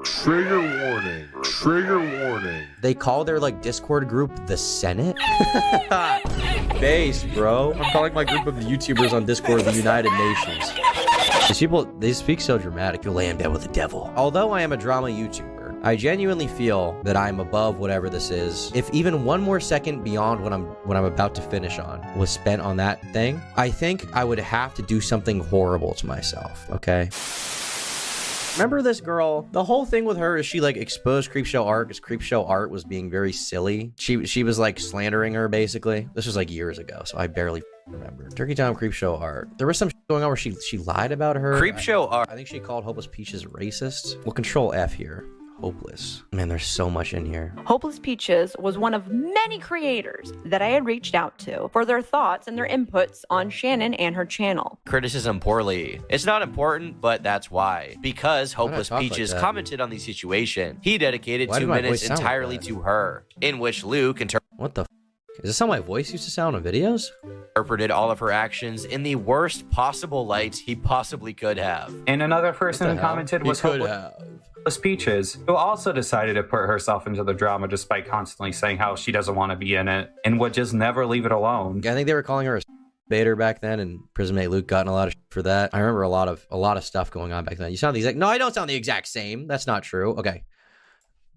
Trigger warning. Trigger warning. They call their like Discord group the Senate? Base, bro. I'm calling my group of YouTubers on Discord the United Nations. These people, they speak so dramatic. You'll lay in bed with the devil. Although I am a drama YouTuber, I genuinely feel that I'm above whatever this is. If even one more second beyond what I'm about to finish on was spent on that thing, I think I would have to do something horrible to myself, okay? Remember this girl? The whole thing with her is she like exposed Creepshow art because Creepshow art was being very silly. She was like slandering her basically. This was like years ago, so I barely remember. Turkey Town Creepshow art. There was some going on where she lied about her. Creepshow art. I think she called Hopeless Peaches racist. We'll control F here. Hopeless. Man, there's so much in here. Hopeless Peaches was one of many creators that I had reached out to for their thoughts and their inputs on Shannon and her channel. Criticism poorly. It's not important, but that's why. Because Hopeless Peaches commented on the situation, he dedicated 2 minutes entirely to her, in which Luke What the f? Is this how my voice used to sound on videos? interpreted all of her actions in the worst possible light he possibly could have. And another person who commented was Hopeless Peaches, who also decided to put herself into the drama despite constantly saying how she doesn't want to be in it and would just never leave it alone. I think they were calling her a baiter back then, and Prismate Luke got in a lot of for that. I remember a lot of stuff going on back then. You sound the exact. No, I don't sound the exact same. That's not true. Okay.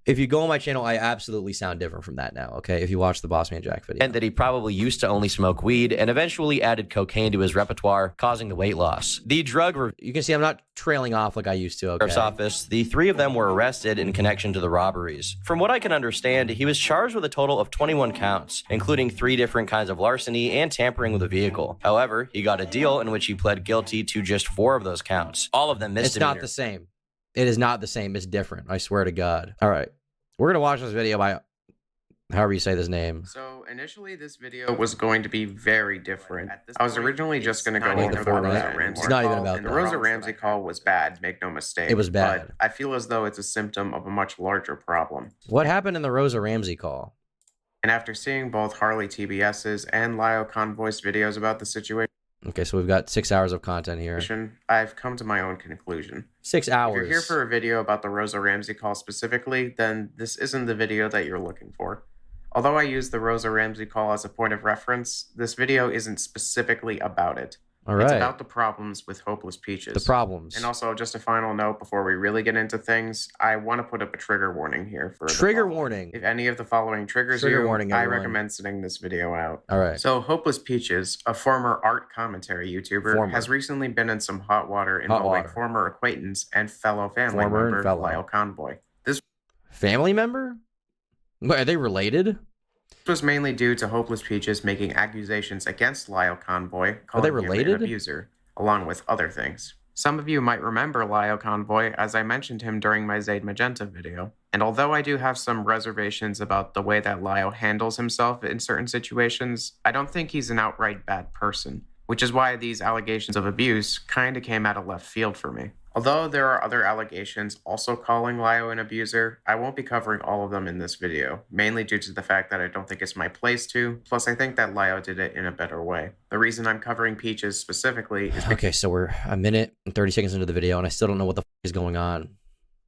If you go on my channel, I absolutely sound different from that now, okay? If you watch the Boss Man Jack video. And that he probably used to only smoke weed and eventually added cocaine to his repertoire, causing the weight loss. The drug You can see I'm not trailing off like I used to, okay? Office, the 3 of them were arrested in connection to the robberies. From what I can understand, he was charged with a total of 21 counts, including 3 different kinds of larceny and tampering with a vehicle. However, he got a deal in which he pled guilty to just 4 of those counts. All of them misdemeanor. It's not the same. It is not the same. It's different. I swear to God. All right. We're going to watch this video by however you say this name. So initially this video was going to be very different. I was originally just going to go over the Rosa Ramsey It's not even about and the Rosa Ramsey call was bad, make no mistake. It was bad. But I feel as though it's a symptom of a much larger problem. What happened in the Rosa Ramsey call? And after seeing both Harley TBS's and LioConvoy's videos about the situation, okay, so we've got 6 hours of content here. I've come to my own conclusion. 6 hours. If you're here for a video about the Rosa Ramsey call specifically, then this isn't the video that you're looking for. Although I use the Rosa Ramsey call as a point of reference, this video isn't specifically about it. All right. It's about the problems with Hopeless Peaches. The problems. And also, just a final note before we really get into things, I want to put up a trigger warning here. For Trigger warning. If any of the following triggers you, I recommend sending this video out. All right. So, Hopeless Peaches, a former art commentary YouTuber, has recently been in some hot water involving former acquaintance and fellow family member, LioConvoy. This family member? Wait, are they related? This was mainly due to Hopeless Peaches making accusations against LioConvoy, Are they calling him related? an abuser, along with other things. Some of you might remember LioConvoy as I mentioned him during my Zaid Magenta video. And although I do have some reservations about the way that Lio handles himself in certain situations, I don't think he's an outright bad person, which is why these allegations of abuse kinda came out of left field for me. Although there are other allegations also calling Lio an abuser, I won't be covering all of them in this video, mainly due to the fact that I don't think it's my place to, plus I think that Lio did it in a better way. The reason I'm covering Peaches specifically is okay, so we're a minute and 30 seconds into the video, and I still don't know what the f is going on.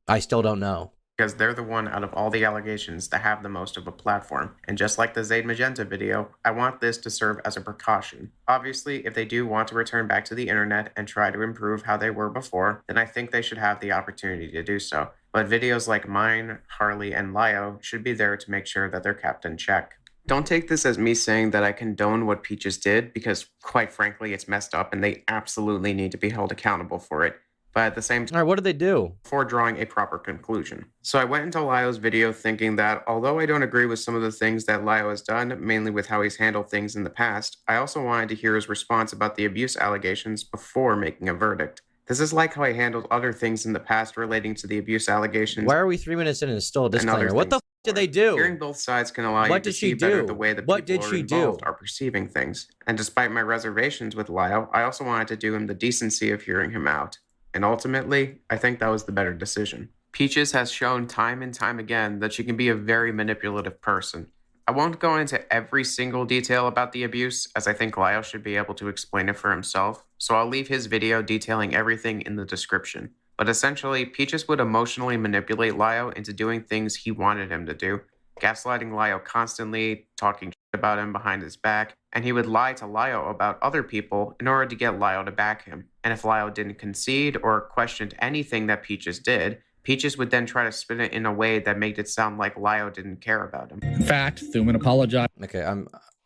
I still don't know. Because they're the one out of all the allegations that have the most of a platform. And just like the Zaid Magenta video, I want this to serve as a precaution. Obviously, if they do want to return back to the internet and try to improve how they were before, then I think they should have the opportunity to do so. But videos like mine, Harley, and Lio should be there to make sure that they're kept in check. Don't take this as me saying that I condone what Peaches did, because quite frankly, it's messed up and they absolutely need to be held accountable for it. But at the same time, all right, what did they do? Before drawing a proper conclusion. So I went into Lio's video thinking that although I don't agree with some of the things that Lio has done, mainly with how he's handled things in the past, I also wanted to hear his response about the abuse allegations before making a verdict. This is like how I handled other things in the past relating to the abuse allegations. Why are we 3 minutes in and still a disclaimer? What the f did they do? Hearing both sides can allow you to see better the way the people involved are perceiving things. And despite my reservations with Lio, I also wanted to do him the decency of hearing him out. And ultimately, I think that was the better decision. Peaches has shown time and time again that she can be a very manipulative person. I won't go into every single detail about the abuse, as I think Lio should be able to explain it for himself, so I'll leave his video detailing everything in the description. But essentially, Peaches would emotionally manipulate Lio into doing things he wanted him to do, gaslighting Lio constantly, talking shit about him behind his back, and he would lie to Lio about other people in order to get Lio to back him. And if Lio didn't concede or questioned anything that Peaches did, Peaches would then try to spin it in a way that made it sound like Lio didn't care about him. In fact, Thuman apologized. Okay,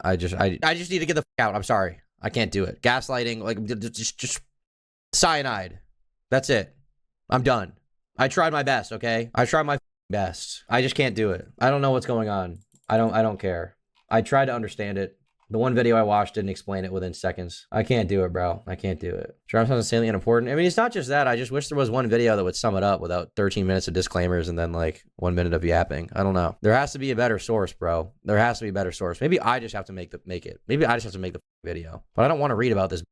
I just need to get the out. I'm sorry. I can't do it. Gaslighting, like just cyanide. That's it. I'm done. I tried my best, okay? I tried my best. I just can't do it. I don't know what's going on. I don't care. I tried to understand it. The one video I watched didn't explain it within seconds. I can't do it, bro. I can't do it. Sure, sounds insanely unimportant. I mean, it's not just that. I just wish there was one video that would sum it up without 13 minutes of disclaimers and then like 1 minute of yapping. I don't know. There has to be a better source, bro. There has to be a better source. Maybe I just have to make it. Maybe I just have to make the video. But I don't want to read about this.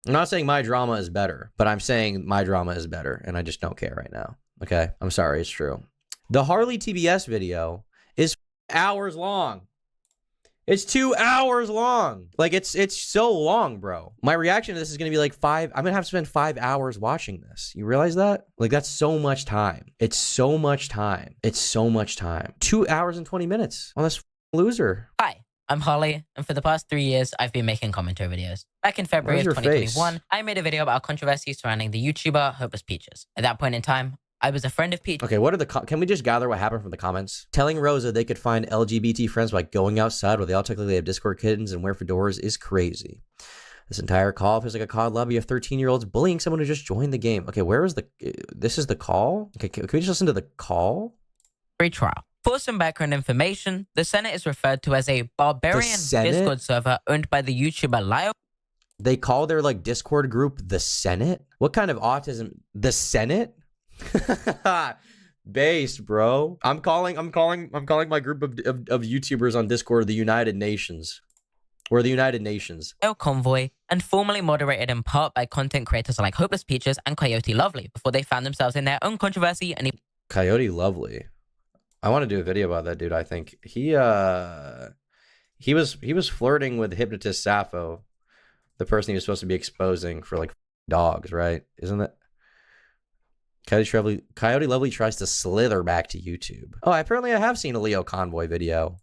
I'm not saying my drama is better, but I'm saying my drama is better, and I just don't care right now. Okay? I'm sorry, it's true. The Harley TBS video is hours long. It's 2 hours long. Like, it's so long, bro. My reaction to this is going to be like I'm going to have to spend 5 hours watching this. You realize that? Like, that's so much time. It's so much time. It's so much time. 2 hours and 20 minutes on this loser. Hi, I'm Harley, and for the past 3 years, I've been making commentary videos. Back in February of 2021, I made a video about a controversy surrounding the YouTuber Hopeless Peaches. At that point in time, I was a friend of Peach. Okay, what are can we just gather what happened from the comments? Telling Rosa they could find LGBT friends by going outside where they all technically have Discord kittens and wear fedoras is crazy. This entire call feels like a COD lobby of 13-year-olds bullying someone who just joined the game. Okay, where is this is the call? Okay, can we just listen to the call? Free trial. For some background information, the Senate is referred to as a barbarian Discord server owned by the YouTuber Lio. They call their like Discord group the Senate? What kind of autism? The Senate? Based, bro. I'm calling my group of YouTubers on Discord the United Nations. We're the United Nations. LioConvoy, and formerly moderated in part by content creators like Hopeless Peaches and Coyote Lovely before they found themselves in their own controversy and Coyote Lovely. I want to do a video about that dude. I think he was flirting with hypnotist Sappho, the person he was supposed to be exposing for like dogs, right? Isn't that? Coyote Lovely tries to slither back to YouTube. Oh, apparently I have seen a LioConvoy video.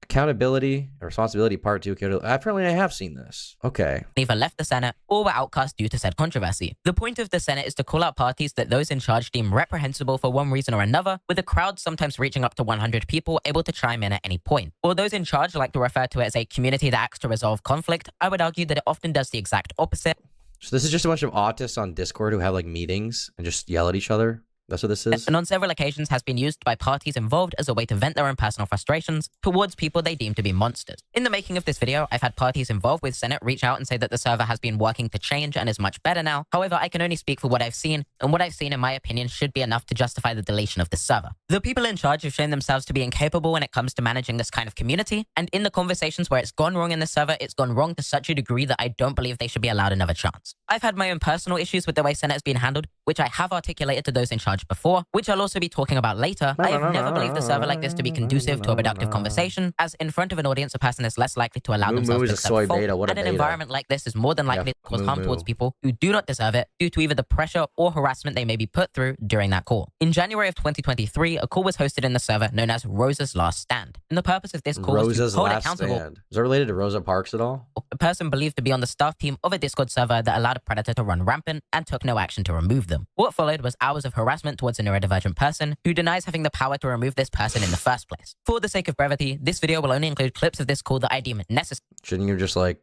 Accountability and Responsibility Part 2. Apparently I have seen this. Okay. Either left the Senate or were outcast due to said controversy. The point of the Senate is to call out parties that those in charge deem reprehensible for one reason or another, with a crowd sometimes reaching up to 100 people able to chime in at any point. Or those in charge like to refer to it as a community that acts to resolve conflict. I would argue that it often does the exact opposite. So this is just a bunch of autists on Discord who have like meetings and just yell at each other? That's what this is? And on several occasions has been used by parties involved as a way to vent their own personal frustrations towards people they deem to be monsters. In the making of this video, I've had parties involved with Senate reach out and say that the server has been working to change and is much better now. However, I can only speak for what I've seen, and what I've seen in my opinion should be enough to justify the deletion of the server. The people in charge have shown themselves to be incapable when it comes to managing this kind of community, and in the conversations where it's gone wrong in the server, it's gone wrong to such a degree that I don't believe they should be allowed another chance. I've had my own personal issues with the way Senate has been handled, which I have articulated to those in charge before, which I'll also be talking about later. I have never believed a server like this to be conducive to a productive conversation, as in front of an audience a person is less likely to allow themselves to accept fault, and an environment like this is more than likely to cause harm towards people who do not deserve it due to either the pressure or harassment they may be put through during that call. In January of 2023, a call was hosted in the server known as Rosa's Last Stand, and the purpose of this call was to hold accountable. Stand. Is that related to Rosa Parks at all? A person believed to be on the staff team of a Discord server that allowed a predator to run rampant and took no action to remove them. What followed was hours of harassment towards a neurodivergent person who denies having the power to remove this person in the first place. For the sake of brevity, this video will only include clips of this call that I deem necessary. Shouldn't you just like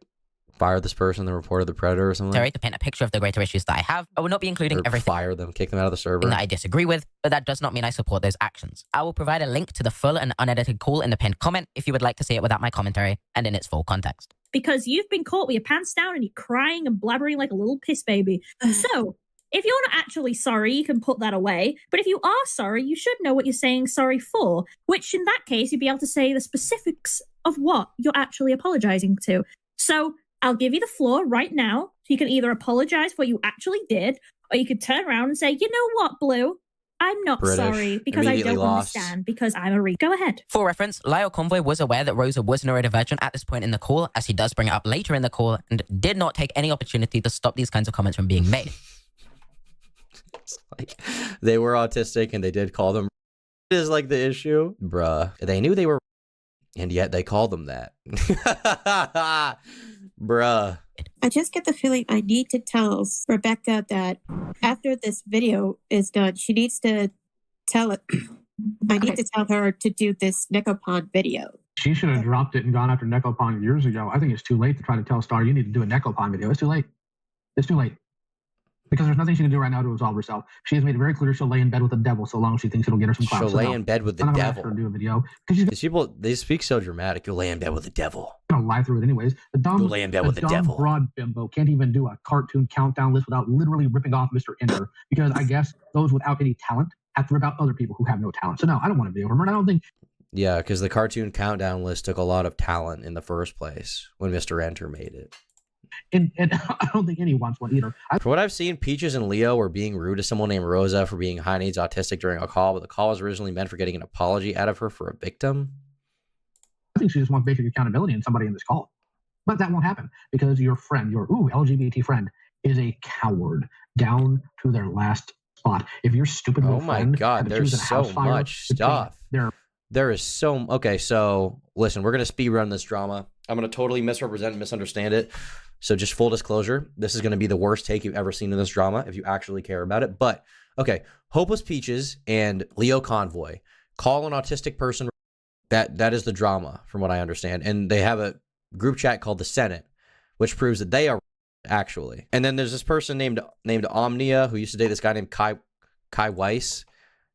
fire this person, then report the predator or something? To paint a picture of the greater issues that I have. I will not be including everything. Fire them, kick them out of the server. That I disagree with, but that does not mean I support those actions. I will provide a link to the full and unedited call in the pinned comment if you would like to see it without my commentary and in its full context. Because you've been caught with your pants down and you're crying and blabbering like a little piss baby. So, if you're not actually sorry, you can put that away. But if you are sorry, you should know what you're saying sorry for, which in that case, you'd be able to say the specifics of what you're actually apologizing to. So I'll give you the floor right now. So you can either apologize for what you actually did, or you could turn around and say, you know what, Blue? I'm not sorry because I don't understand because I'm a Go ahead. For reference, LioConvoy was aware that Rosa was neurodivergent at this point in the call, as he does bring it up later in the call, and did not take any opportunity to stop these kinds of comments from being made. It's like they were autistic and they did call them is like the issue. Bruh. They knew they were and yet they called them that. Bruh. I just get the feeling I need to tell Rebecca that after this video is done, she needs to tell it. I need to tell her to do this Necopon video. She should have dropped it and gone after Necopon years ago. I think it's too late to try to tell Star you need to do a Necopon video. It's too late. It's too late. Because there's nothing she can do right now to absolve herself. She has made it very clear she'll lay in bed with the devil so long as she thinks it'll get her some clout. She'll lay in bed with the I'm not devil. gonna ask her to do a video. These people, they speak so dramatic. You'll lay in bed with the devil. Gonna lie through it anyways. The dumb, You'll lay in bed with the devil. broad bimbo can't even do a cartoon countdown list without literally ripping off Mr. Ender. Because I guess those without any talent have to rip out other people who have no talent. So no, I don't want to video from her. And I don't think. Yeah, because the cartoon countdown list took a lot of talent in the first place when Mr. Enter made it. And I don't think anyone wants one either. For what I've seen, Peaches and Leo were being rude to someone named Rosa for being high needs autistic during a call, but the call was originally meant for getting an apology out of her for a victim. I think she just wants basic accountability in somebody in this call. But that won't happen because your friend, your LGBT friend, is a coward down to their last spot. If you're stupid, oh my God, there's so much stuff. There is so okay. So listen, we're gonna speed run this drama. I'm gonna totally misrepresent and misunderstand it. So just full disclosure, this is gonna be the worst take you've ever seen in this drama if you actually care about it. But okay, Hopeless Peaches and LioConvoy call an autistic person. That is the drama, from what I understand, and they have a group chat called the Senate, which proves that they are actually. And then there's this person named Omnia who used to date this guy named Kai Weiss.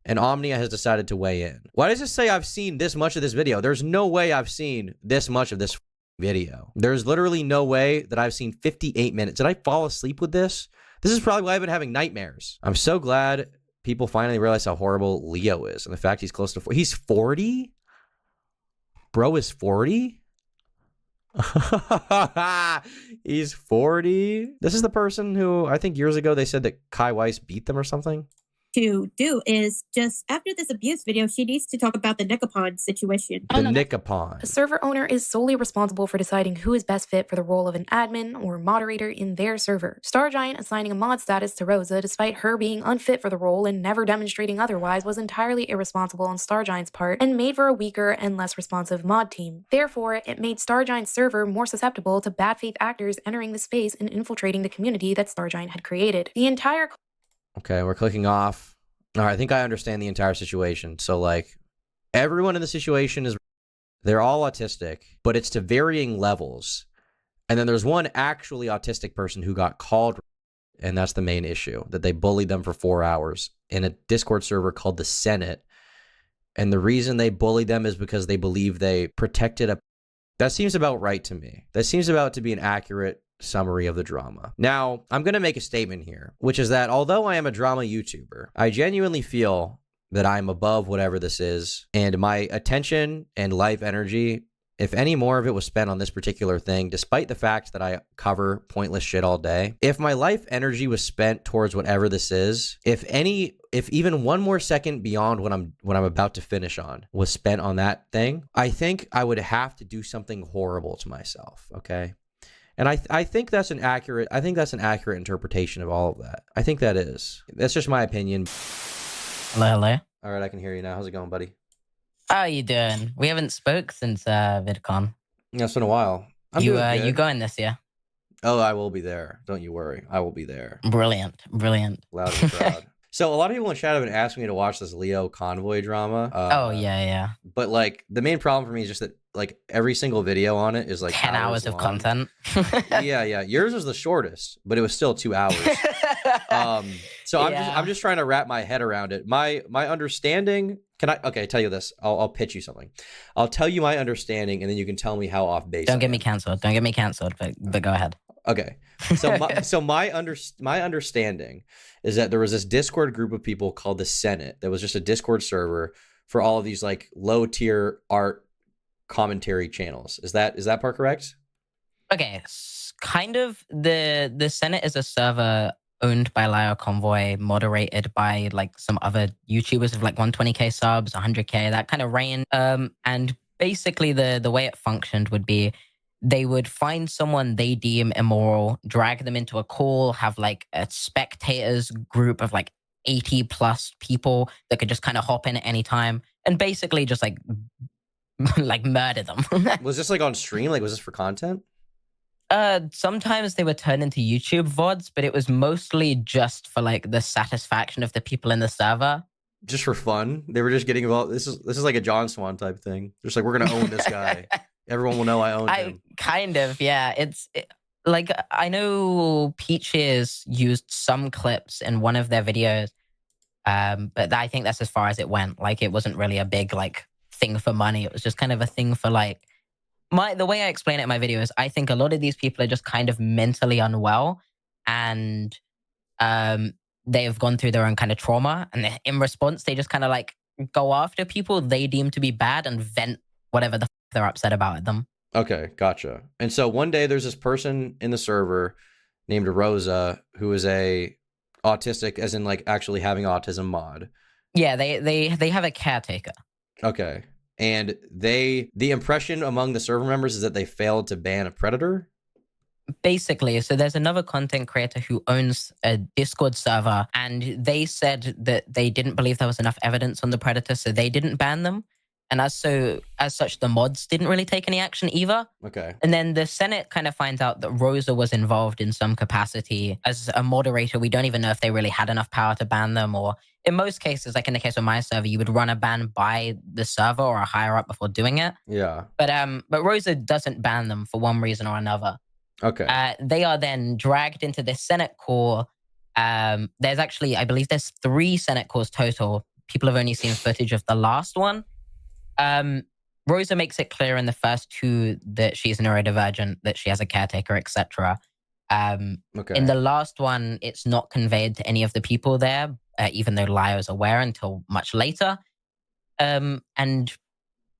And Omnia has decided to weigh in. Why does it say I've seen this much of this video? There's no way I've seen this much of this video. There's literally no way that I've seen 58 minutes. Did I fall asleep with this? This is probably why I've been having nightmares. I'm so glad people finally realize how horrible Leo is. And the fact he's close to 40. He's 40? Bro is 40? He's 40? This is the person who I think years ago they said that Kai Weiss beat them or something. To do is just after this abuse video, she needs to talk about the Necopon situation. The Necopon. A server owner is solely responsible for deciding who is best fit for the role of an admin or moderator in their server. Stargiant assigning a mod status to Rosa despite her being unfit for the role and never demonstrating otherwise was entirely irresponsible on Stargiant's part and made for a weaker and less responsive mod team. Therefore, it made Stargiant's server more susceptible to bad faith actors entering the space and infiltrating the community that Stargiant had created. The entire Okay, we're clicking off. All right, I think I understand the entire situation. So, like, everyone in the situation they're all autistic, but it's to varying levels. And then there's one actually autistic person who got called, and that's the main issue, that they bullied them for 4 hours in a Discord server called the Senate. And the reason they bullied them is because they believe they protected a... That seems about right to me. That seems about to be an accurate summary of the drama. Now, I'm going to make a statement here, which is that although I am a drama YouTuber, I genuinely feel that I'm above whatever this is, and my attention and life energy, if any more of it was spent on this particular thing, despite the fact that I cover pointless shit all day, if my life energy was spent towards whatever this is, if even one more second beyond what I'm about to finish on was spent on that thing, I think I would have to do something horrible to myself, okay? And I think that's an accurate interpretation of all of that. I think that is. That's just my opinion. Hello. All right, I can hear you now. How's it going, buddy? How are you doing? We haven't spoke since VidCon. Yeah, it's been a while. You going this year? Oh, I will be there. Don't you worry. I will be there. Brilliant. Loud and proud. So a lot of people in chat have been asking me to watch this LioConvoy drama. Yeah. But like the main problem for me is just that like every single video on it is like 10 hours of content. yeah. Yours was the shortest, but it was still 2 hours. So I'm just trying to wrap my head around it. My understanding. Tell you this. I'll pitch you something. I'll tell you my understanding, and then you can tell me how off base. Don't get me canceled. But go ahead. Okay. So my understanding is that there was this Discord group of people called the Senate that was just a Discord server for all of these like low tier art commentary channels. Is that part correct? Okay, kind of. The Senate is a server owned by LioConvoy, moderated by like some other YouTubers with like 120k subs, 100k, that kind of range. And basically the way it functioned would be they would find someone they deem immoral, drag them into a call, have like a spectators group of like 80 plus people that could just kind of hop in at any time and basically just like like murder them. Was this like on stream? Like, was this for content? Sometimes they would turn into YouTube VODs, but it was mostly just for like the satisfaction of the people in the server. Just for fun? They were just getting involved. This is like a John Swan type thing. Just like, we're gonna own this guy. Everyone will know I own him. Kind of, yeah. Like, I know Peaches used some clips in one of their videos, but I think that's as far as it went. Like, it wasn't really a big like thing for money. It was just kind of a thing for like the way I explain it in my videos. I think a lot of these people are just kind of mentally unwell, and they've gone through their own kind of trauma, and in response, they just kind of like go after people they deem to be bad and vent whatever the they're upset about at them. Okay, gotcha. And so one day there's this person in the server named Rosa who is a autistic, as in like actually having autism mod. Yeah, they have a caretaker. Okay. And the impression among the server members is that they failed to ban a predator? Basically, so there's another content creator who owns a Discord server, and they said that they didn't believe there was enough evidence on the predator, so they didn't ban them. And as such, the mods didn't really take any action either. Okay. And then the Senate kind of finds out that Rosa was involved in some capacity as a moderator. We don't even know if they really had enough power to ban them, or in most cases, like in the case of my server, you would run a ban by the server or a higher up before doing it. Yeah. But Rosa doesn't ban them for one reason or another. Okay. They are then dragged into this Senate call. There's actually, I believe there's 3 Senate calls total. People have only seen footage of the last one. Rosa makes it clear in the first 2 that she's neurodivergent, that she has a caretaker, etc. Okay. In the last one, it's not conveyed to any of the people there, even though Lio's aware until much later. And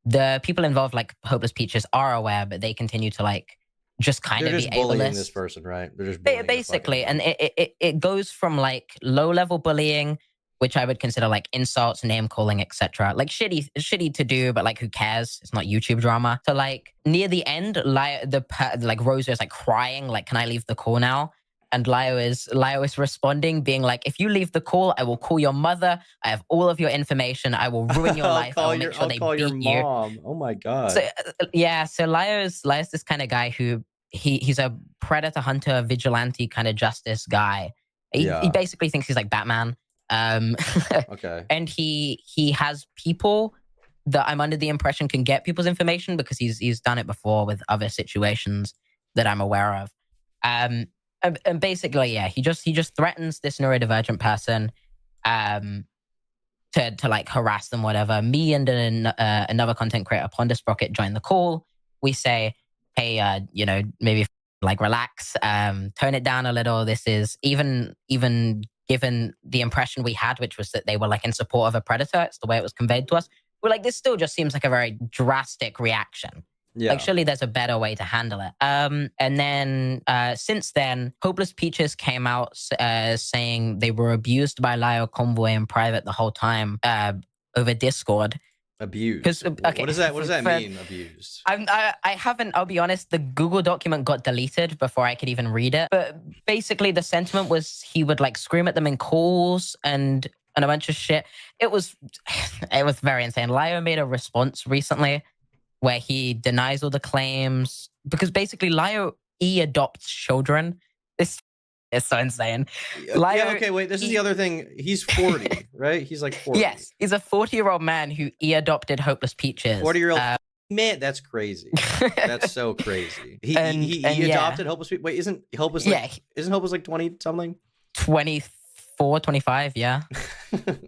the people involved, like Hopeless Peaches, are aware, but they continue to like just kind They're of just be bullying ableist. this person, right? They're just bullying basically, and it goes from like low level bullying, which I would consider like insults, name calling, etc. Like shitty to do, but like who cares? It's not YouTube drama. So like near the end, like Rosa is like crying, like, can I leave the call now? And Lio is responding, being like, if you leave the call, I will call your mother. I have all of your information. I will ruin your life. I will make sure they beat your you. mom. Oh my god. So yeah, so Lio's this kind of guy who he's a predator hunter, vigilante kind of justice guy. He basically thinks he's like Batman. Okay. And he has people that I'm under the impression can get people's information because he's done it before with other situations that I'm aware of. And basically, yeah, he just threatens this neurodivergent person to like harass them, whatever. Me and another content creator, Ponder Sprocket, join the call. We say, hey, maybe like relax, tone it down a little. This is even given the impression we had, which was that they were like in support of a predator. It's the way it was conveyed to us. We're like, this still just seems like a very drastic reaction. Yeah. Like, surely there's a better way to handle it. And then since then, Hopeless Peaches came out saying they were abused by LioConvoy in private the whole time over Discord. Abused. Okay, what does that mean? Abused. I haven't. I'll be honest. The Google document got deleted before I could even read it. But basically, the sentiment was he would like scream at them in calls and a bunch of shit. It was very insane. Lio made a response recently where he denies all the claims because basically Lio adopts children. This is so insane. Yeah, okay, wait. This is the other thing. He's 40, right? He's like 40. Yes, he's a 40-year-old man who adopted Hopeless Peaches. 40-year-old man, that's crazy. That's so crazy. He adopted Hopeless Peaches. Wait, isn't Hopeless like 20 something? 24, 25, yeah.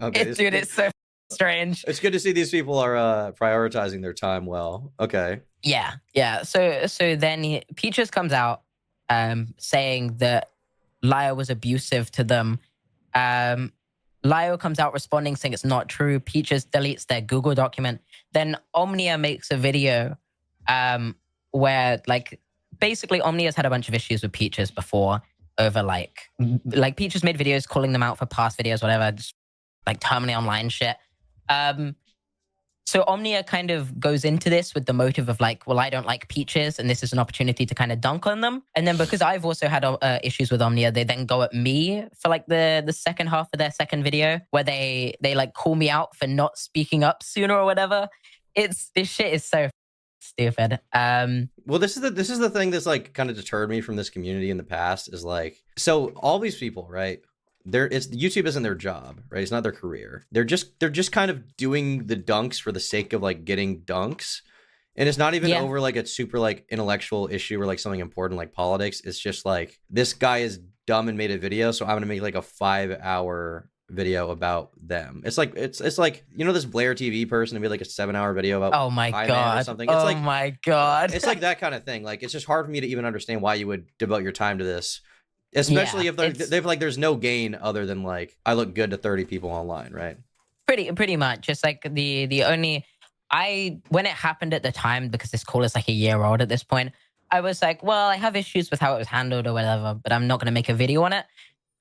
Okay, dude, it's so strange. It's good to see these people are prioritizing their time well. Okay. Yeah. So then Peaches comes out saying that Lio was abusive to them. Lio comes out responding saying it's not true. Peaches deletes their Google document. Then Omnia makes a video where like basically Omnia's had a bunch of issues with Peaches before over like Peaches made videos calling them out for past videos, whatever, just like terminally online shit. So Omnia kind of goes into this with the motive of like, well, I don't like peaches, and this is an opportunity to kind of dunk on them. And then because I've also had issues with Omnia, they then go at me for like the second half of their second video, where they like call me out for not speaking up sooner or whatever. This shit is so stupid. Well, this is the thing that's like kind of deterred me from this community in the past, is like, so all these people, right? YouTube isn't their job, right? It's not their career. They're just kind of doing the dunks for the sake of like getting dunks. And it's not even over like a super like intellectual issue or like something important like politics. It's just like, this guy is dumb and made a video, so I'm gonna make like a 5-hour video about them. It's like it's like, you know, this Blair TV person who made like a 7-hour video about oh my god or something. It's my god, it's like that kind of thing. Like, it's just hard for me to even understand why you would devote your time to this, especially if they've like, there's no gain other than like, I look good to 30 people online, right? Pretty much. It's like the only, when it happened at the time, because this call is like a year old at this point, I was like, well, I have issues with how it was handled or whatever, but I'm not going to make a video on it.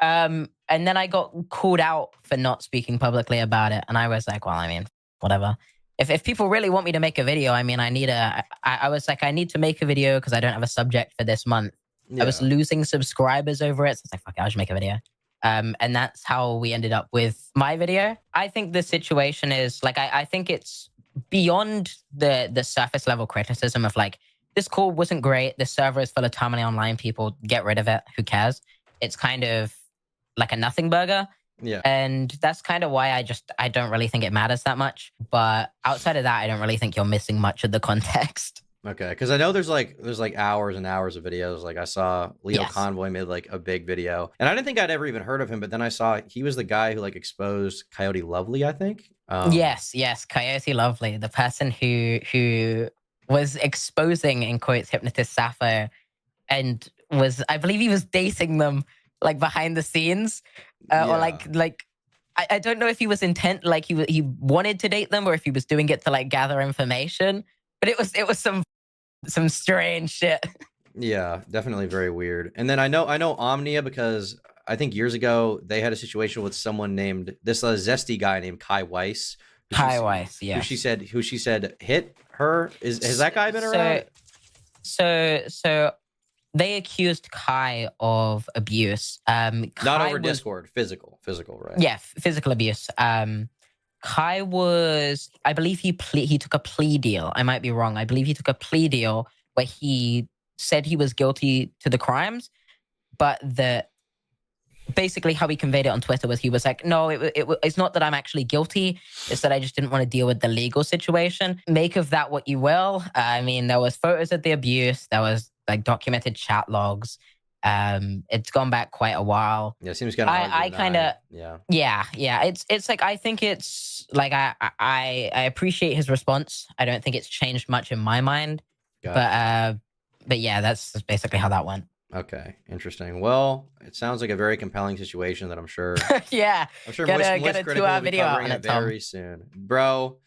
And then I got called out for not speaking publicly about it. And I was like, well, I mean, whatever. If people really want me to make a video, I mean, I was like, I need to make a video because I don't have a subject for this month. Yeah. I was losing subscribers over it. So I was like, fuck it, I'll just make a video. And that's how we ended up with my video. I think the situation is like, I think it's beyond the surface level criticism of like, this call wasn't great. The server is full of terminally online people. Get rid of it. Who cares? It's kind of like a nothing burger. Yeah. And that's kind of why I don't really think it matters that much. But outside of that, I don't really think you're missing much of the context. Okay, because I know there's like hours and hours of videos. Like, I saw LioConvoy made like a big video, and I didn't think I'd ever even heard of him, but then I saw he was the guy who like exposed Coyote Lovely, I think. Yes, Coyote Lovely, the person who was exposing, in quotes, Hypnotist Sappho, and I believe he was dating them like behind the scenes, or like I don't know if he was intent, like he wanted to date them, or if he was doing it to like gather information. But it was some strange shit. Yeah, definitely very weird. And then I know Omnia, because I think years ago they had a situation with someone named this zesty guy named Kai Weiss. Yeah. Who she said hit her. Has that guy been around? So they accused Kai of abuse. Not over Discord, physical, right? Yeah, physical abuse. Kai was, I believe he took a plea deal. I might be wrong. I believe he took a plea deal where he said he was guilty to the crimes, but basically how he conveyed it on Twitter was he was like, no, it's not that I'm actually guilty. It's that I just didn't want to deal with the legal situation. Make of that what you will. I mean, there was photos of the abuse. There was like documented chat logs. It's gone back quite a while. Yeah, it seems kind of. I kind of. Yeah. It's like, I think it's like I appreciate his response. I don't think it's changed much in my mind. But yeah, that's basically how that went. Okay, interesting. Well, it sounds like a very compelling situation that I'm sure. Yeah, I'm sure get Moist a Critical will be video covering on it very soon, bro.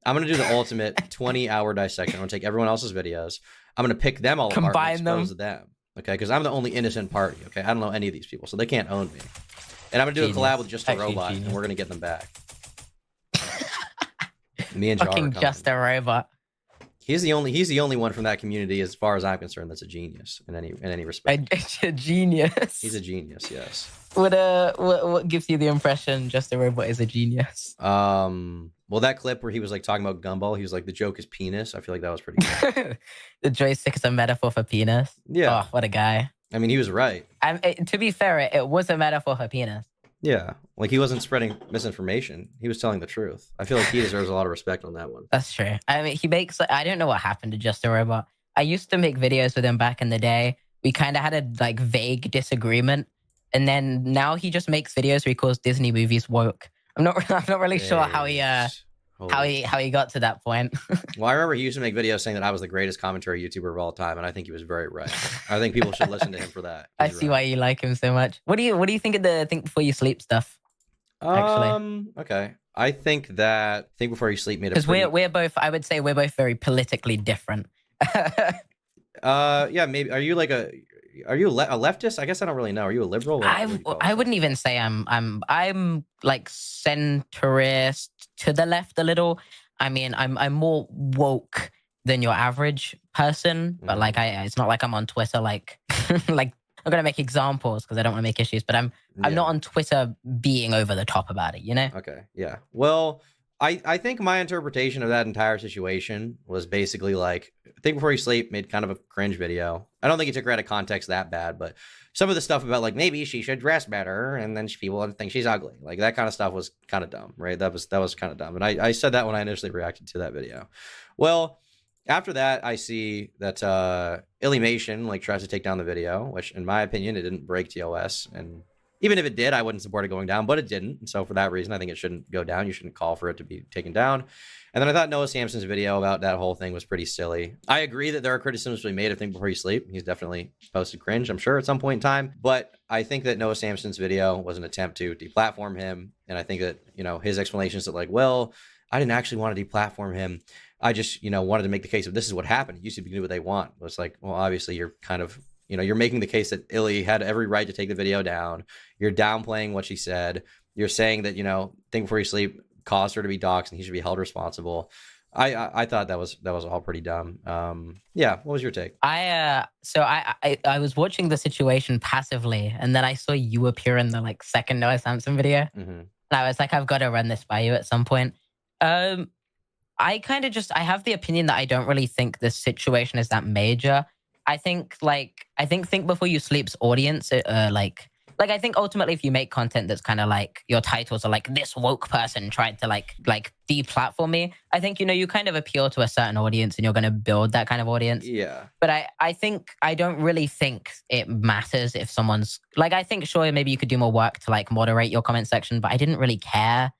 I'm gonna do the ultimate 20-hour dissection. I'm gonna take everyone else's videos. I'm gonna pick them all apart and expose them. Okay, because I'm the only innocent party. Okay, I don't know any of these people, so they can't own me. And I'm gonna do a collab with Just a Robot, and we're gonna get them back. Me and Jar fucking Just a Robot. He's the only one from that community, as far as I'm concerned, that's a genius in any respect. A genius. He's a genius, yes. What gives you the impression Just a Robot is a genius? Well, that clip where he was like talking about Gumball, he was like, the joke is penis. I feel like that was pretty good. The joystick is a metaphor for penis. Yeah. Oh, what a guy. I mean, he was right. To be fair, it was a metaphor for penis. Yeah, like he wasn't spreading misinformation. He was telling the truth. I feel like he deserves a lot of respect on that one. That's true. I mean, he makes, I don't know what happened to Just a Robot. I used to make videos with him back in the day. We kind of had a like vague disagreement. And then now he just makes videos where he calls Disney movies woke. I'm not really sure how he got to that point. Well, I remember he used to make videos saying that I was the greatest commentary YouTuber of all time, and I think he was very right. I think people should listen to him for that. I see why you like him so much. What do you think of the Think Before You Sleep stuff? Actually, okay. I think that Think Before You Sleep made a because we're both. I would say we're both very politically different. Yeah, maybe. Are you a leftist? I guess I don't really know. Are you a liberal? I wouldn't even say I'm like centrist to the left a little. I mean, I'm more woke than your average person, but like it's not like I'm on Twitter like like I'm gonna make examples because I don't want to make issues, but I'm not on Twitter being over the top about it, you know? Okay, yeah. Well, I think my interpretation of that entire situation was basically like, Think Before You Sleep made kind of a cringe video. I don't think he took her out of context that bad, but some of the stuff about like maybe she should dress better and then people think she's ugly, like that kind of stuff was kind of dumb, right? That was kind of dumb, and I said that when I initially reacted to that video. Well, after that, I see that Illymation like tries to take down the video, which in my opinion it didn't break TOS, and even if it did, I wouldn't support it going down, but it didn't. And so for that reason, I think it shouldn't go down. You shouldn't call for it to be taken down. And then I thought Noah Samson's video about that whole thing was pretty silly. I agree that there are criticisms to be made of Think Before You Sleep. He's definitely posted cringe, I'm sure, at some point in time. But I think that Noah Samson's video was an attempt to deplatform him. And I think that, his explanations that like, well, I didn't actually want to deplatform him. I just, wanted to make the case of this is what happened. YouTube can do what they want. But it's like, well, obviously you're kind of, you're making the case that Illy had every right to take the video down. You're downplaying what she said. You're saying that, Think Before You Sleep caused her to be doxxed and he should be held responsible. I thought that was all pretty dumb. Yeah, what was your take? I was watching the situation passively, and then I saw you appear in the like second Noah Samson video. Mm-hmm. And I was like, I've got to run this by you at some point. I kind of I have the opinion that I don't really think this situation is that major. I think Think Before You Sleep's audience, I think ultimately if you make content that's kind of like your titles are like this woke person tried to like deplatform me, I think, you kind of appeal to a certain audience and you're going to build that kind of audience. Yeah. But I don't really think it matters if someone's like, I think sure, maybe you could do more work to like moderate your comment section, but I didn't really care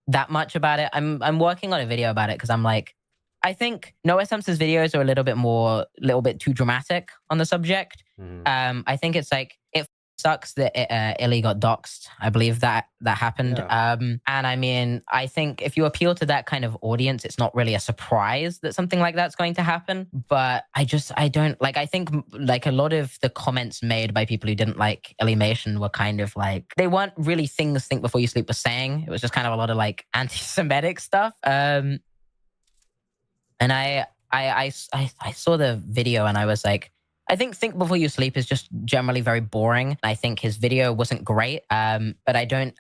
that much about it. I'm working on a video about it because I'm like, I think Noah Samson's videos are a little bit too dramatic on the subject. I think it's like, it sucks that Illy got doxxed. I believe that happened. Yeah. And I mean, I think if you appeal to that kind of audience, it's not really a surprise that something like that's going to happen. But I don't like, I think like a lot of the comments made by people who didn't like Illymation were kind of like, they weren't really things Think Before You Sleep was saying. It was just kind of a lot of like anti-Semitic stuff. And I saw the video and I was like, I think Before You Sleep is just generally very boring. I think his video wasn't great. But I don't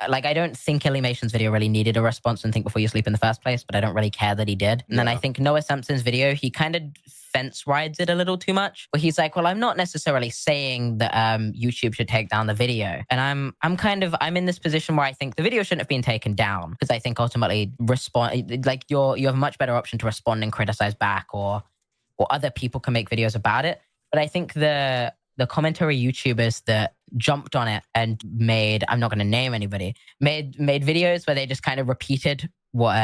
think Illymation's video really needed a response and Think Before You Sleep in the first place, but I don't really care that he did. And then I think Noah Samson's video, he kind of fence rides it a little too much, where he's like, well, I'm not necessarily saying that YouTube should take down the video. And I'm in this position where I think the video shouldn't have been taken down, because I think ultimately you have a much better option to respond and criticize back, or other people can make videos about it. But I think the commentary YouTubers that jumped on it and made, I'm not going to name anybody, made videos where they just kind of repeated what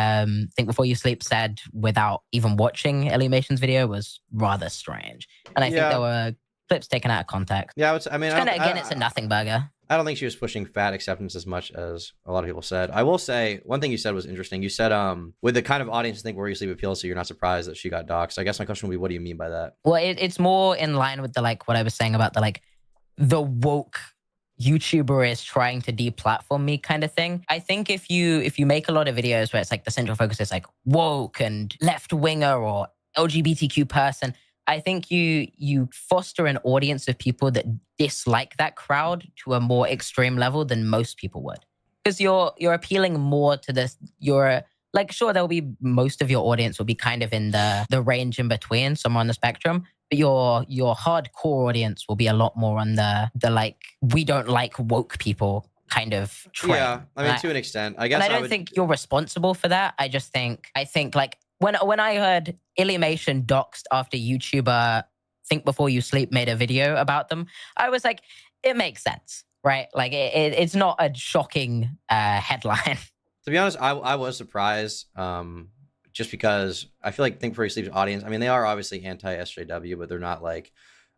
Think Before You Sleep said without even watching Illymation's video was rather strange. And I think there were clips taken out of context. Yeah, it's a nothing burger. I don't think she was pushing fat acceptance as much as a lot of people said. I will say, one thing you said was interesting. You said, with the kind of audience Think Before You Sleep appeals to, you're not surprised that she got doxxed. I guess my question would be, what do you mean by that? Well, it's more in line with what I was saying about the woke YouTuber is trying to deplatform me kind of thing. I think if you make a lot of videos where it's like the central focus is like woke and left winger or LGBTQ person, I think you foster an audience of people that dislike that crowd to a more extreme level than most people would. Because you're appealing more to this. You're like, sure, there'll be most of your audience will be kind of in the range in between, somewhere on the spectrum. But your hardcore audience will be a lot more on the like, we don't like woke people kind of train. Yeah, I mean, to an extent, I guess. And I don't think you're responsible for that. I think like, when I heard Illymation doxxed after YouTuber Think Before You Sleep made a video about them, I was like, it makes sense, right? Like it's not a shocking headline. To be honest, I was surprised, just because I feel like Think Before You Sleep's audience, I mean, they are obviously anti-SJW, but they're not like,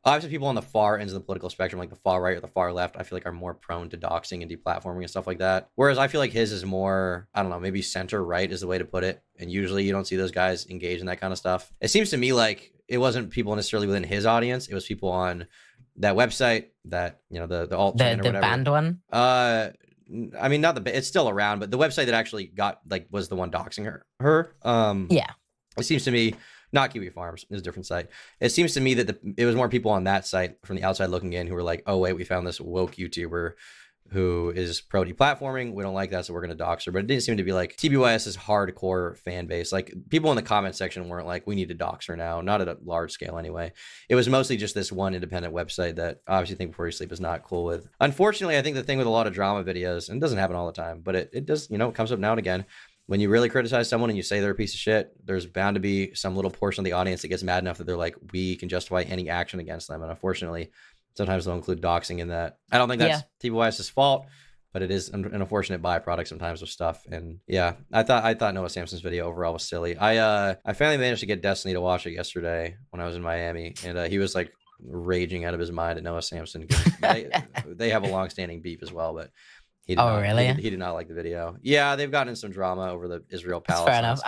obviously people on the far ends of the political spectrum, like the far right or the far left, I feel like are more prone to doxing and deplatforming and stuff like that. Whereas I feel like his is more, I don't know, maybe center right is the way to put it. And usually you don't see those guys engage in that kind of stuff. It seems to me like it wasn't people necessarily within his audience. It was people on that website that, the alt chain or whatever. The banned one? I mean, not the it's still around, but the website that actually got like was the one doxing her. Yeah. It seems to me, not Kiwi Farms, is a different site. It seems to me that it was more people on that site from the outside looking in who were like, oh wait, we found this woke YouTuber who is pro deplatforming. We don't like that, so we're going to dox her. But it didn't seem to be like TBYS's hardcore fan base. Like people in the comment section weren't like, we need to dox her now. Not at a large scale anyway. It was mostly just this one independent website that obviously Think Before You Sleep is not cool with. Unfortunately, I think the thing with a lot of drama videos, and it doesn't happen all the time, but it does, it comes up now and again. When you really criticize someone and you say they're a piece of shit, there's bound to be some little portion of the audience that gets mad enough that they're like, we can justify any action against them. And unfortunately, sometimes they'll include doxing in that. I don't think that's TBYS's fault, but it is an unfortunate byproduct sometimes of stuff. And yeah, I thought Noah Sampson's video overall was silly. I finally managed to get Destiny to watch it yesterday when I was in Miami, and he was like raging out of his mind at Noah Sampson. They have a long-standing beef as well, but he did not like the video. Yeah, they've gotten in some drama over the Israel Palestine. Fair enough.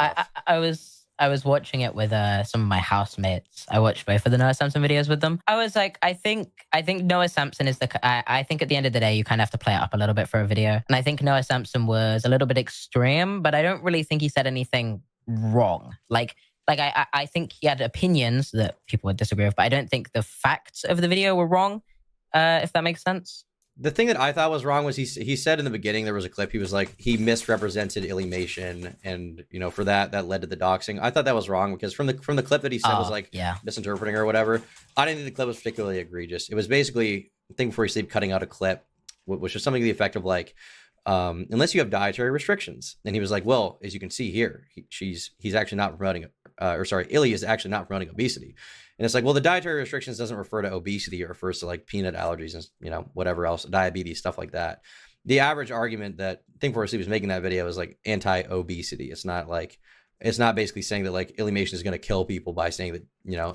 I was watching it with some of my housemates. I watched both of the Noah Sampson videos with them. I was like, I think Noah Sampson is I think at the end of the day, you kind of have to play it up a little bit for a video. And I think Noah Sampson was a little bit extreme, but I don't really think he said anything wrong. I think he had opinions that people would disagree with, but I don't think the facts of the video were wrong, if that makes sense. The thing that I thought was wrong was he said in the beginning, there was a clip, he was like, he misrepresented Illymation, and for that led to the doxing. I thought that was wrong because from the clip that he said was like misinterpreting or whatever. I didn't think the clip was particularly egregious. It was basically Think Before You Sleep cutting out a clip, which was something to the effect of like, unless you have dietary restrictions. And he was like, well, as you can see here, he's actually not promoting Illy is actually not promoting obesity. And it's like, well, the dietary restrictions doesn't refer to obesity. It refers to like peanut allergies and, whatever else, diabetes, stuff like that. The average argument that Think Before You Sleep was making that video is like anti-obesity. It's not basically saying that like Illymation is going to kill people by saying that,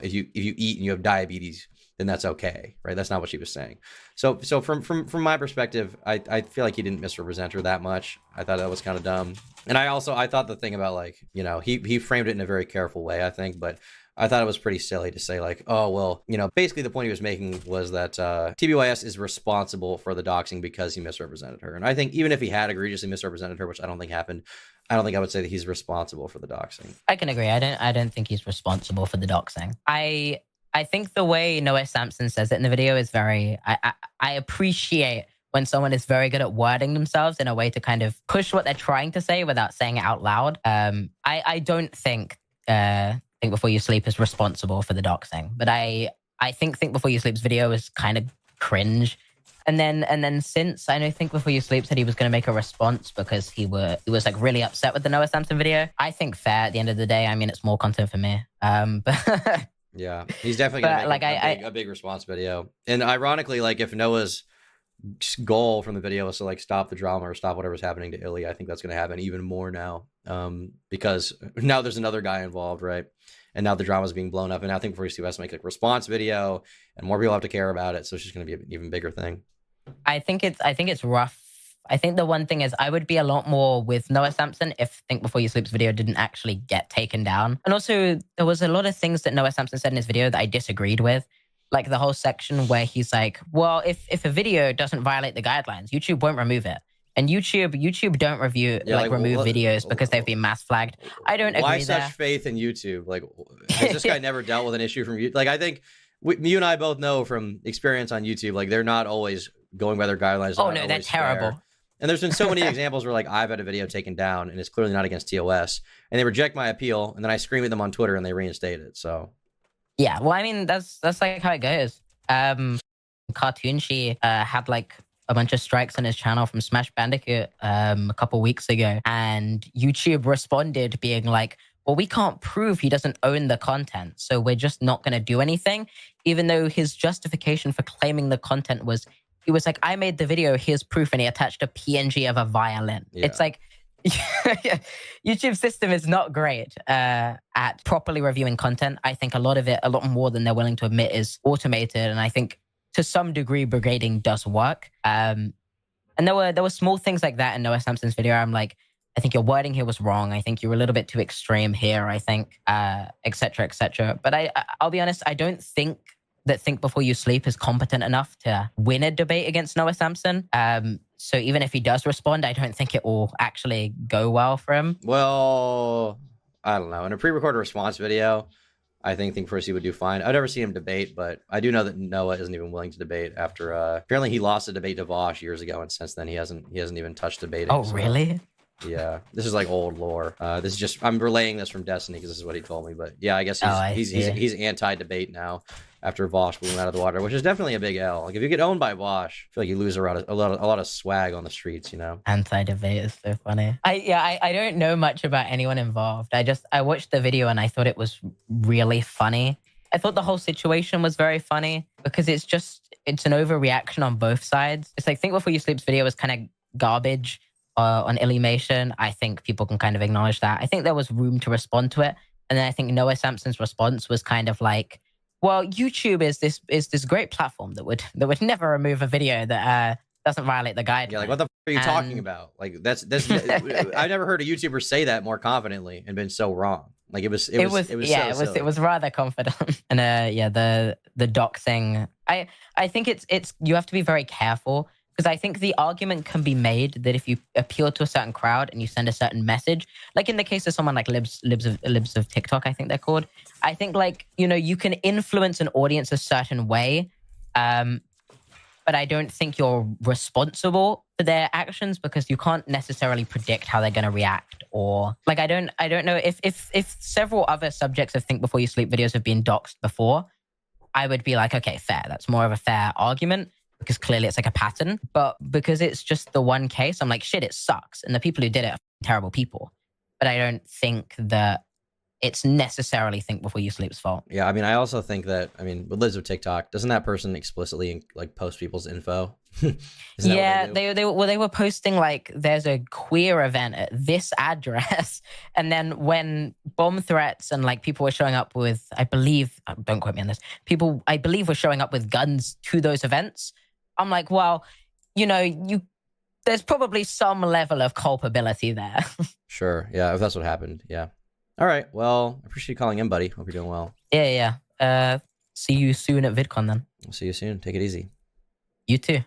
if you eat and you have diabetes, then that's okay, right? That's not what she was saying. So from my perspective, I feel like he didn't misrepresent her that much. I thought that was kind of dumb. And I thought the thing about like, he framed it in a very careful way, I think, but I thought it was pretty silly to say like, oh, well, basically the point he was making was that TBYS is responsible for the doxing because he misrepresented her. And I think even if he had egregiously misrepresented her, which I don't think happened, I don't think I would say that he's responsible for the doxing. I can agree. I don't think he's responsible for the doxing. I think the way Noah Sampson says it in the video is very, I appreciate when someone is very good at wording themselves in a way to kind of push what they're trying to say without saying it out loud. I don't think Think Before You Sleep is responsible for the doxing, but I think Before You Sleep's video is kind of cringe. And then since I know Think Before You Sleep said he was going to make a response because he was like really upset with the Noah Sampson video, I think fair at the end of the day. I mean, it's more content for me. But yeah, he's definitely going to make a big response video. And ironically, like if Noah's goal from the video was to like stop the drama or stop whatever's happening to Illy, I think that's going to happen even more now, because now there's another guy involved, right? And now the drama's being blown up, and now I think Before You Sleep has to make a response video, and more people have to care about it, so it's just going to be an even bigger thing. I think it's rough. I think the one thing is I would be a lot more with Noah Sampson if Think Before You Sleep's video didn't actually get taken down. And also, there was a lot of things that Noah Sampson said in his video that I disagreed with. Like the whole section where he's like, well, if a video doesn't violate the guidelines, YouTube won't remove it. And YouTube don't remove videos because they've been mass flagged. I don't agree. Why such faith in YouTube? Like, has this guy never dealt with an issue from YouTube? Like, I think you and I both know from experience on YouTube, like they're not always going by their guidelines. Oh no, they're terrible. Fair. And there's been so many examples where like I've had a video taken down and it's clearly not against TOS, and they reject my appeal, and then I scream at them on Twitter and they reinstate it. So yeah, well, I mean that's like how it goes. Cartoon She had like a bunch of strikes on his channel from Smash Bandicoot a couple weeks ago, and YouTube responded being like, well, we can't prove he doesn't own the content, so we're just not going to do anything, even though his justification for claiming the content was, he was like, I made the video, here's proof, and he attached a PNG of a violin. Yeah. It's like, YouTube's system is not great at properly reviewing content. I think a lot of it, a lot more than they're willing to admit, is automated, and I think to some degree, brigading does work. And there were small things like that in Noah Sampson's video. I'm like, I think your wording here was wrong. I think you were a little bit too extreme here. I think, et cetera, et cetera. But I'll be honest, I don't think that Think Before You Sleep is competent enough to win a debate against Noah Sampson. So even if he does respond, I don't think it will actually go well for him. Well, I don't know. In a pre-recorded response video, I think First he would do fine. I've never seen him debate, but I do know that Noah isn't even willing to debate after apparently he lost a debate to Vosh years ago, and since then he hasn't even touched debating. Oh, really? Yeah, this is like old lore. This is just, I'm relaying this from Destiny because this is what he told me. But yeah, I guess he's anti-debate now after Vosh blew him out of the water, which is definitely a big L. Like if you get owned by Vosh, I feel like you lose a lot of swag on the streets, you know. Anti-debate is so funny. I don't know much about anyone involved. I watched the video and I thought it was really funny. I thought the whole situation was very funny because it's an overreaction on both sides. It's like Think Before You Sleep's video was kind of garbage. On Illymation, I think people can kind of acknowledge that. I think there was room to respond to it. And then I think Noah Sampson's response was kind of like, well, YouTube is this great platform that would never remove a video that doesn't violate the guidelines. Yeah, like what the f are you talking about? Like that's I've never heard a YouTuber say that more confidently and been so wrong. Like it was rather confident. And the doxing. I think it's you have to be very careful. Because I think the argument can be made that if you appeal to a certain crowd and you send a certain message, like in the case of someone like Libs of TikTok, I think they're called. I think like, you know, you can influence an audience a certain way, but I don't think you're responsible for their actions because you can't necessarily predict how they're going to react. Or like, I don't know if several other subjects of Think Before You Sleep videos have been doxed before, I would be like, okay, fair. That's more of a fair argument. Because clearly it's like a pattern, but because it's just the one case, I'm like, shit, it sucks. And the people who did it are terrible people. But I don't think that it's necessarily Think Before You Sleep's fault. Yeah, I mean, I also think that, I mean, with Liz of TikTok, doesn't that person explicitly like post people's info? Yeah, they were posting like, there's a queer event at this address. And then when bomb threats and like people were showing up with, I believe, don't quote me on this, people I believe were showing up with guns to those events. I'm like, well, you know, there's probably some level of culpability there. Sure. Yeah, if that's what happened. Yeah. All right. Well, I appreciate you calling in, buddy. Hope you're doing well. Yeah. See you soon at VidCon then. I'll see you soon. Take it easy. You too.